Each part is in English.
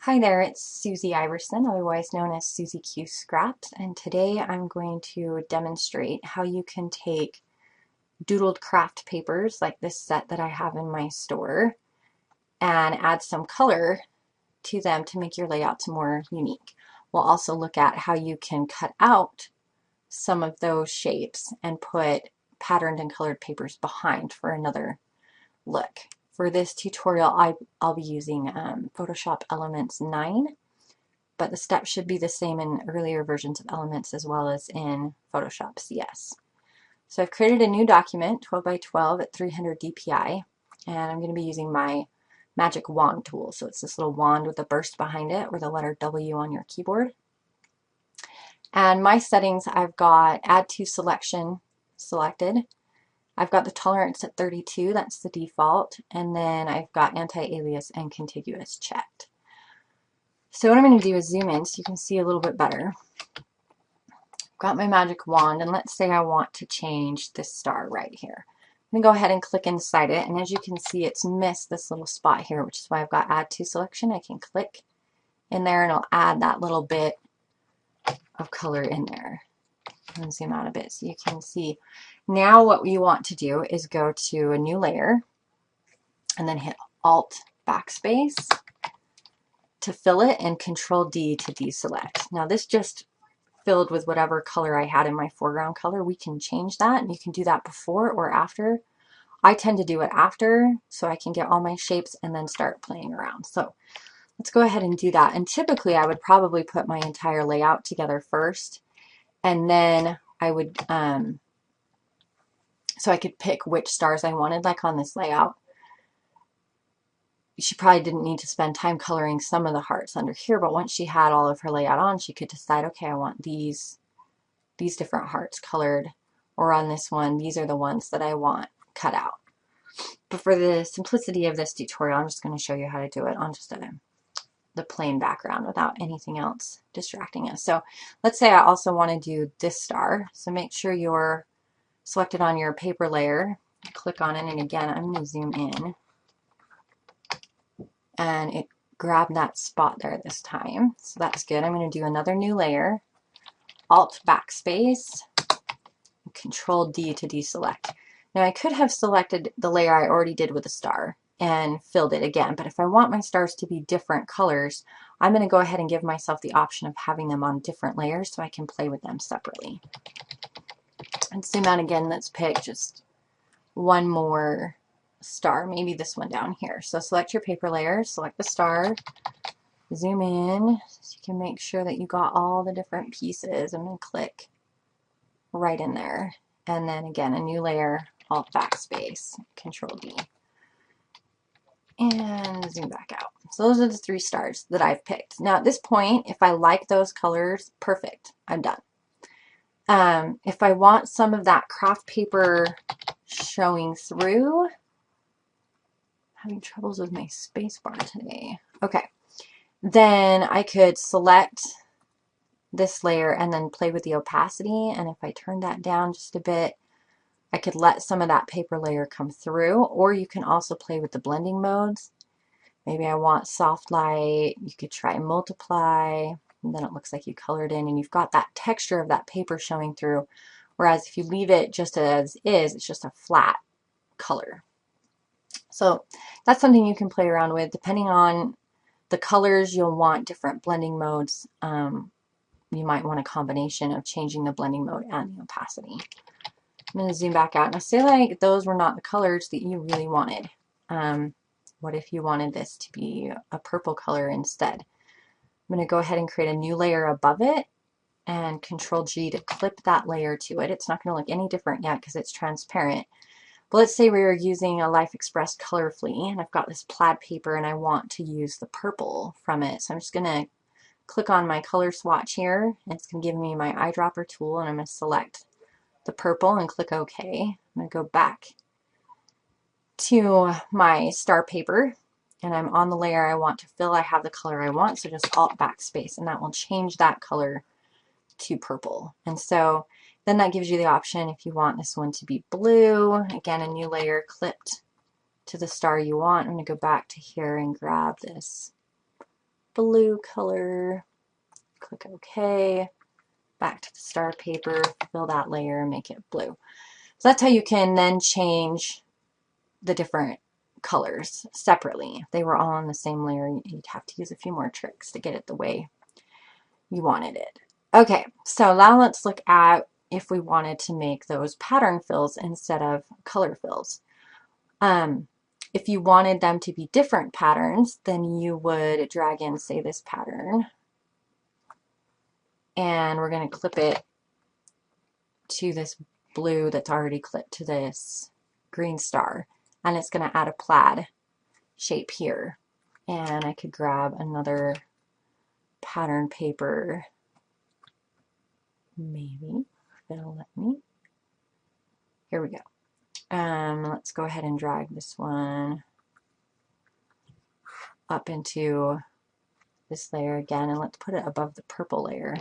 Hi there, it's Susie Iverson, otherwise known as Susie Q Scraps, and today I'm going to demonstrate how you can take Doodled Kraft papers like this set that I have in my store and add some color to them to make your layouts more unique. We'll also look at how you can cut out some of those shapes and put patterned and colored papers behind for another look. For this tutorial, I'll be using Photoshop Elements 9, but the steps should be the same in earlier versions of Elements as well as in Photoshop CS. So I've created a new document, 12 by 12 at 300 dpi, and I'm going to be using my magic wand tool. So it's this little wand with a burst behind it or the letter W on your keyboard. And my settings, I've got Add to Selection selected. I've got the tolerance at 32, that's the default, and then I've got anti-alias and contiguous checked. So what I'm going to do is zoom in so you can see a little bit better. I've got my magic wand, and let's say I want to change this star right here. I'm going to go ahead and click inside it, and as you can see, it's missed this little spot here, which is why I've got Add to Selection. I can click in there, and it'll add that little bit of color in there. I'm going to zoom out a bit so you can see. Now what you want to do is go to a new layer and then hit Alt Backspace to fill it and Control D to deselect. Now this just filled with whatever color I had in my foreground color. We can change that, and you can do that before or after. I tend to do it after so I can get all my shapes and then start playing around. So let's go ahead and do that. And typically I would probably put my entire layout together first, and then I would so I could pick which stars I wanted, like on this layout. She probably didn't need to spend time coloring some of the hearts under here, but once she had all of her layout on, she could decide, okay, I want these different hearts colored, or on this one, these are the ones that I want cut out. But for the simplicity of this tutorial, I'm just going to show you how to do it on just the plain background without anything else distracting us. So let's say I also want to do this star. So make sure you're selected on your paper layer, click on it, and again, I'm going to zoom in, and it grabbed that spot there this time. So that's good. I'm going to do another new layer, Alt Backspace, Control D to deselect. Now I could have selected the layer I already did with a star and filled it again, but if I want my stars to be different colors, I'm going to go ahead and give myself the option of having them on different layers so I can play with them separately. And zoom out again, let's pick just one more star, maybe this one down here. So select your paper layer, select the star, zoom in so you can make sure that you got all the different pieces. I'm going to click right in there. And then again, a new layer, Alt Backspace, Control D. And zoom back out. So those are the 3 stars that I've picked. Now at this point, if I like those colors, perfect, I'm done. If I want some of that craft paper showing through, having troubles with my space bar today. Okay, then I could select this layer and then play with the opacity, and if I turn that down just a bit, I could let some of that paper layer come through, or you can also play with the blending modes. Maybe I want soft light, you could try multiply, and then it looks like you colored in and you've got that texture of that paper showing through, whereas if you leave it just as is, it's just a flat color. So that's something you can play around with. Depending on the colors, you'll want different blending modes. You might want a combination of changing the blending mode and the opacity. I'm going to zoom back out. Now say like those were not the colors that you really wanted. What if you wanted this to be a purple color instead? I'm going to go ahead and create a new layer above it and Control G to clip that layer to it. It's not going to look any different yet because it's transparent. But let's say we were using a Life Express Colorfully, and I've got this plaid paper and I want to use the purple from it. So I'm just going to click on my color swatch here, and it's going to give me my eyedropper tool, and I'm going to select the purple and click OK. I'm going to go back to my star paper, and I'm on the layer I want to fill. I have the color I want, so just Alt Backspace, and that will change that color to purple. And so then that gives you the option if you want this one to be blue. Again, a new layer clipped to the star you want. I'm going to go back to here and grab this blue color. Click OK. Back to the star paper, fill that layer, make it blue. So that's how you can then change the different colors separately. If they were all on the same layer, you'd have to use a few more tricks to get it the way you wanted it. Okay, so now let's look at if we wanted to make those pattern fills instead of color fills. If you wanted them to be different patterns, then you would drag in, say, this pattern, and we're going to clip it to this blue that's already clipped to this green star, and it's going to add a plaid shape here. And I could grab another pattern paper, maybe if it'll let me. Here we go. Let's go ahead and drag this one up into this layer again, and let's put it above the purple layer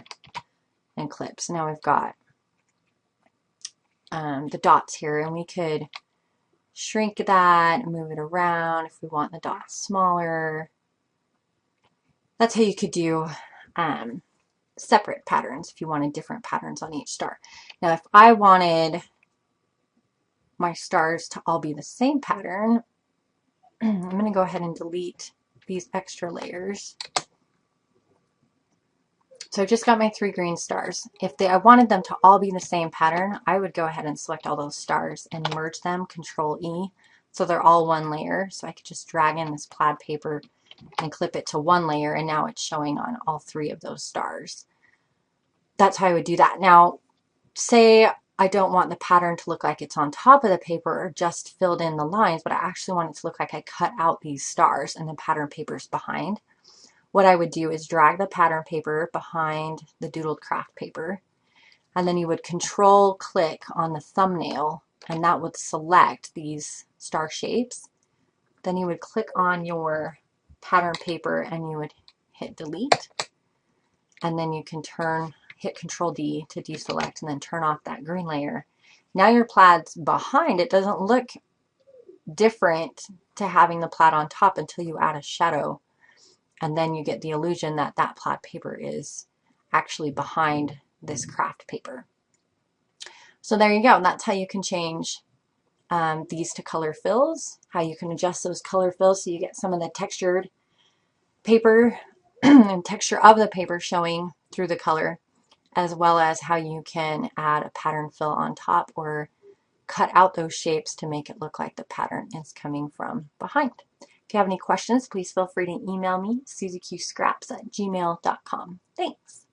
and clip. So now we've got the dots here, and we could shrink that and move it around if we want the dots smaller. That's how you could do separate patterns if you wanted different patterns on each star. Now if I wanted my stars to all be the same pattern, I'm going to go ahead and delete these extra layers. So I've just got my 3 green stars. If I wanted them to all be the same pattern, I would go ahead and select all those stars and merge them, Control E, so they're all one layer. So I could just drag in this plaid paper and clip it to one layer, and now it's showing on all 3 of those stars. That's how I would do that. Now, say I don't want the pattern to look like it's on top of the paper or just filled in the lines, but I actually want it to look like I cut out these stars and the pattern paper's behind. What I would do is drag the pattern paper behind the Doodled Kraft paper, and then you would Control click on the thumbnail, and that would select these star shapes. Then you would click on your pattern paper and you would hit delete, and then you can hit Control D to deselect and then turn off that green layer. Now your plaid's behind. It doesn't look different to having the plaid on top until you add a shadow, and then you get the illusion that that plaid paper is actually behind this craft paper. So there you go. That's how you can change these to color fills, how you can adjust those color fills so you get some of the textured paper and texture of the paper showing through the color, as well as how you can add a pattern fill on top or cut out those shapes to make it look like the pattern is coming from behind. If you have any questions, please feel free to email me, SusieQScraps@gmail.com. Thanks.